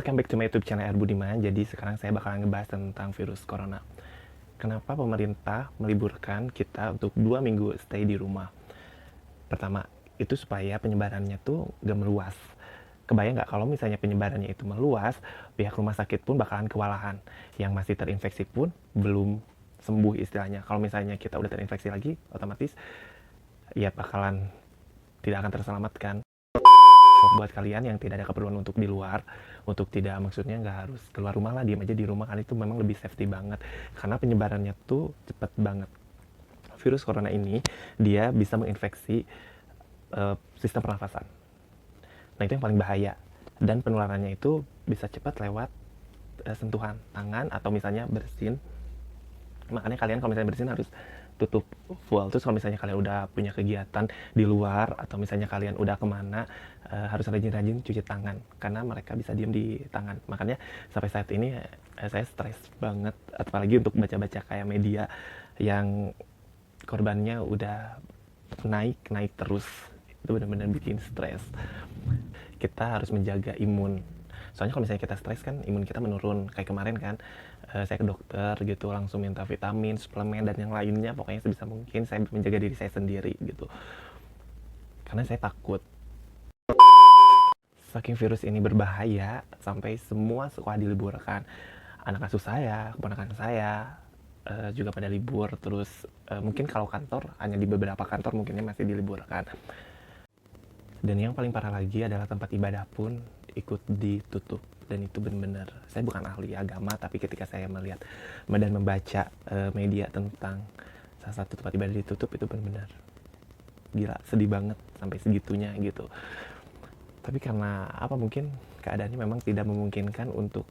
Welcome back to my YouTube channel R Budiman. Jadi sekarang saya bakalan ngebahas tentang virus corona. Kenapa pemerintah meliburkan kita untuk 2 minggu stay di rumah? Pertama, itu supaya penyebarannya tuh gak meluas. Kebayang nggak kalau misalnya penyebarannya itu meluas, pihak rumah sakit pun bakalan kewalahan. Yang masih terinfeksi pun belum sembuh istilahnya. Kalau misalnya kita udah terinfeksi lagi, otomatis ya bakalan tidak akan terselamatkan. Buat kalian yang tidak ada keperluan untuk di luar, untuk tidak maksudnya nggak harus keluar rumah lah, diam aja di rumah, kan itu memang lebih safety banget karena penyebarannya tuh cepet banget. Virus corona ini dia bisa menginfeksi sistem pernafasan. Nah itu yang paling bahaya, dan penularannya itu bisa cepat lewat sentuhan tangan atau misalnya bersin. Makanya kalian kalau misalnya bersin harus tutup full. Terus kalau misalnya kalian udah punya kegiatan di luar atau misalnya kalian udah kemana, harus rajin-rajin cuci tangan karena mereka bisa diem di tangan. Makanya sampai saat ini saya stres banget, apalagi untuk baca-baca kayak media yang korbannya udah naik terus. Itu benar-benar bikin stres. Kita harus menjaga imun, soalnya kalau misalnya kita stres kan imun kita menurun. Kayak kemarin kan, saya ke dokter gitu, langsung minta vitamin, suplemen, dan yang lainnya. Pokoknya sebisa mungkin saya menjaga diri saya sendiri gitu, karena saya takut. Saking virus ini berbahaya sampai semua sekolah diliburkan. Anak asuh saya, keponakan saya, juga pada libur. Terus mungkin kalau kantor, hanya di beberapa kantor mungkinnya masih diliburkan. Dan yang paling parah lagi adalah tempat ibadah pun ikut ditutup. Dan itu benar-benar, saya bukan ahli agama, tapi ketika saya melihat dan membaca media tentang salah satu tempat ibadah ditutup, itu benar-benar gila, sedih banget sampai segitunya gitu. Tapi karena apa, mungkin keadaannya memang tidak memungkinkan untuk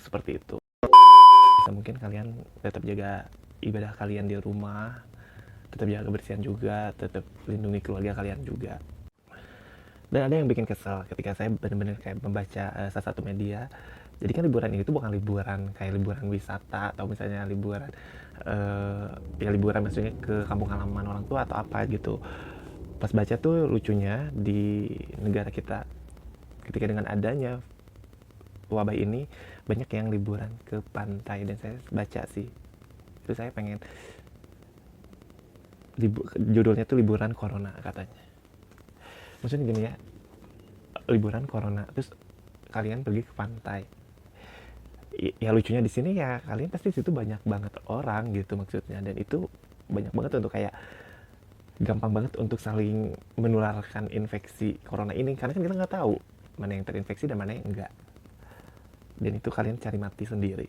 seperti itu. Bisa mungkin kalian tetap jaga ibadah kalian di rumah, tetap jaga kebersihan juga, tetap lindungi keluarga kalian juga. Dan ada yang bikin kesel ketika saya benar-benar kayak membaca salah satu media. Jadi kan liburan ini tuh bukan liburan kayak liburan wisata atau misalnya liburan ya liburan maksudnya ke kampung halaman orang tua atau apa gitu. Pas baca tuh lucunya, di negara kita ketika dengan adanya wabah ini banyak yang liburan ke pantai. Dan saya baca sih, itu saya pengen judulnya tuh liburan corona katanya. Maksudnya gini ya, liburan corona terus kalian pergi ke pantai. Ya lucunya di sini ya kalian pasti situ banyak banget orang gitu maksudnya, dan itu banyak banget untuk kayak gampang banget untuk saling menularkan infeksi corona ini, karena kan kita nggak tahu mana yang terinfeksi dan mana yang enggak. Dan itu kalian cari mati sendiri.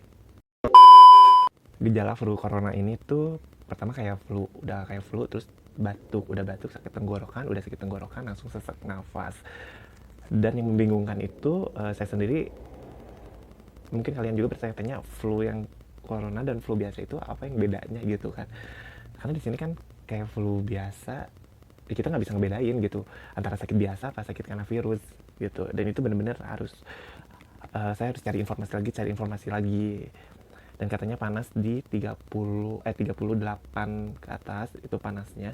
Gejala flu corona ini tuh pertama kayak flu, udah kayak flu terus batuk, udah batuk sakit tenggorokan, udah sakit tenggorokan langsung sesak nafas. Dan yang membingungkan itu, saya sendiri, mungkin kalian juga bertanya-tanya, flu yang corona dan flu biasa itu apa yang bedanya gitu kan. Karena di sini kan kayak flu biasa, ya kita nggak bisa ngebedain gitu antara sakit biasa apa sakit karena virus gitu. Dan itu benar-benar harus, saya harus cari informasi lagi. Dan katanya panas di 38 ke atas, itu panasnya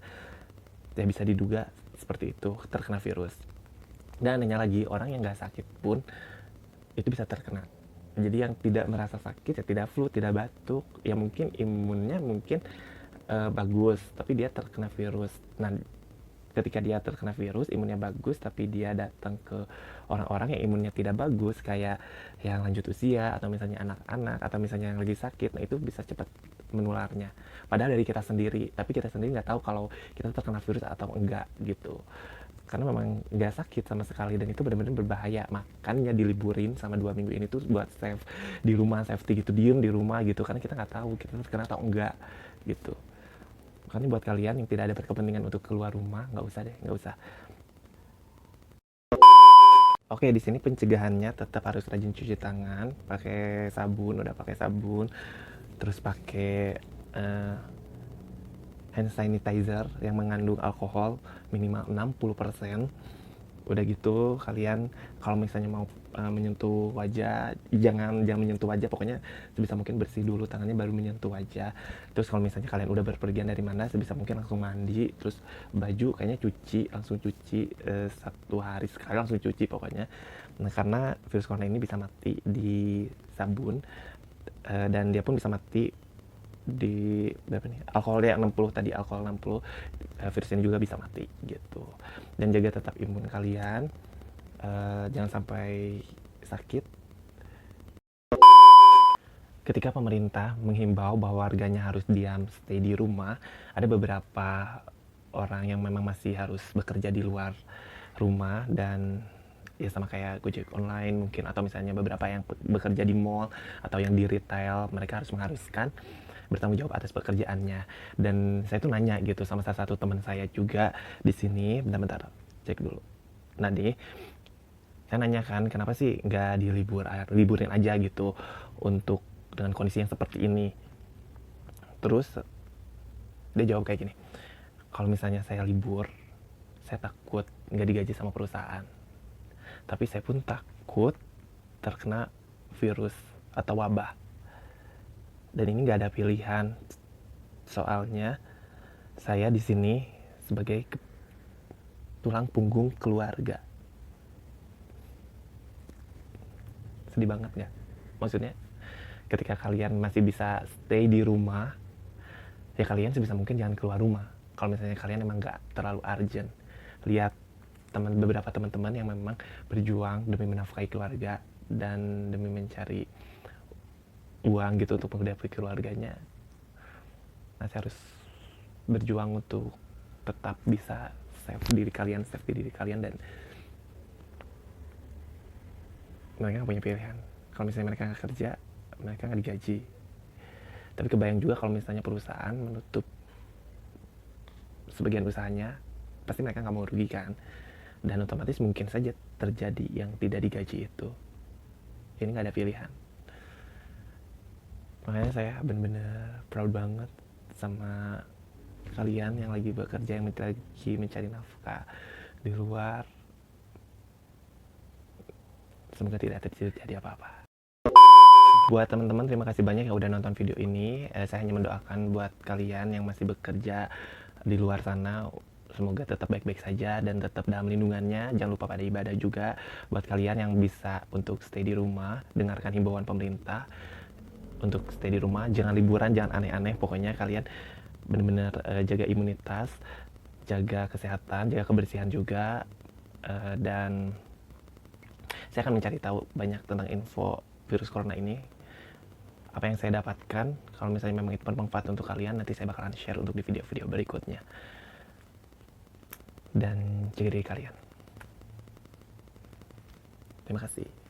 ya bisa diduga seperti itu, terkena virus. Dan anehnya lagi, orang yang nggak sakit pun itu bisa terkena. Jadi yang tidak merasa sakit, ya tidak flu, tidak batuk, ya mungkin imunnya mungkin bagus, tapi dia terkena virus. Nah, ketika dia terkena virus, imunnya bagus, tapi dia datang ke orang-orang yang imunnya tidak bagus, kayak yang lanjut usia, atau misalnya anak-anak, atau misalnya yang lagi sakit, nah itu bisa cepat menularnya. Padahal dari kita sendiri, tapi kita sendiri nggak tahu kalau kita terkena virus atau enggak gitu. Karena memang nggak sakit sama sekali, dan itu benar-benar berbahaya. Makanya diliburin sama 2 minggu ini tuh buat safe di rumah, safety gitu, diem di rumah gitu, karena kita nggak tahu kita terkena atau enggak gitu. Makanya buat kalian yang tidak ada berkepentingan untuk keluar rumah, nggak usah deh, nggak usah. Oke, di sini pencegahannya tetap harus rajin cuci tangan, pakai sabun, udah pakai sabun, terus pakai uh, hand sanitizer yang mengandung alkohol minimal 60%. Udah gitu kalian kalau misalnya mau menyentuh wajah, jangan menyentuh wajah, pokoknya sebisa mungkin bersih dulu tangannya baru menyentuh wajah. Terus kalau misalnya kalian udah berpergian dari mana, sebisa mungkin langsung mandi. Terus baju kayaknya langsung cuci, 1 hari sekali langsung cuci pokoknya. Nah, karena virus corona ini bisa mati di sabun, dan dia pun bisa mati di berapa nih, alkohol yang 60 tadi, alkohol 60, virus ini juga bisa mati gitu. Dan jaga tetap imun kalian, jangan sampai sakit. Ketika pemerintah menghimbau bahwa warganya harus diam, stay di rumah, ada beberapa orang yang memang masih harus bekerja di luar rumah, dan ya sama kayak Gojek online mungkin, atau misalnya beberapa yang bekerja di mall atau yang di retail, mereka harus mengharuskan bertanggung jawab atas pekerjaannya. Dan saya tuh nanya gitu sama salah satu teman saya juga di sini, bentar-bentar, cek dulu. Nah deh, saya nanya kan, kenapa sih nggak liburin aja gitu untuk dengan kondisi yang seperti ini. Terus dia jawab kayak gini, kalau misalnya saya libur, saya takut nggak digaji sama perusahaan. Tapi saya pun takut terkena virus atau wabah. Dan ini nggak ada pilihan. Soalnya saya di sini sebagai tulang punggung keluarga. Sedih banget nggak? Maksudnya ketika kalian masih bisa stay di rumah, ya kalian sebisa mungkin jangan keluar rumah. Kalau misalnya kalian emang nggak terlalu urgent. Lihat beberapa teman-teman yang memang berjuang demi menafkahi keluarga dan demi mencari uang gitu untuk menghidupi keluarganya. Nah, saya harus berjuang untuk tetap bisa safety diri kalian, dan mereka nggak punya pilihan. Kalau misalnya mereka nggak kerja, mereka nggak digaji. Tapi kebayang juga kalau misalnya perusahaan menutup sebagian usahanya, pasti mereka nggak mau rugi kan, dan otomatis mungkin saja terjadi yang tidak digaji itu. Ini nggak ada pilihan. Makanya saya benar-benar proud banget sama kalian yang lagi bekerja, yang lagi mencari nafkah di luar. Semoga tidak terjadi apa-apa. Buat teman-teman, terima kasih banyak yang udah nonton video ini. Saya hanya mendoakan buat kalian yang masih bekerja di luar sana, semoga tetap baik-baik saja dan tetap dalam lindungannya. Jangan lupa pada ibadah juga. Buat kalian yang bisa untuk stay di rumah, dengarkan himbauan pemerintah untuk stay di rumah, jangan liburan, jangan aneh-aneh. Pokoknya kalian benar-benar jaga imunitas, jaga kesehatan, jaga kebersihan juga, dan saya akan mencari tahu banyak tentang info virus corona ini. Apa yang saya dapatkan, kalau misalnya memang itu bermanfaat untuk kalian, nanti saya bakalan share untuk di video-video berikutnya. Dan jaga diri kalian. Terima kasih.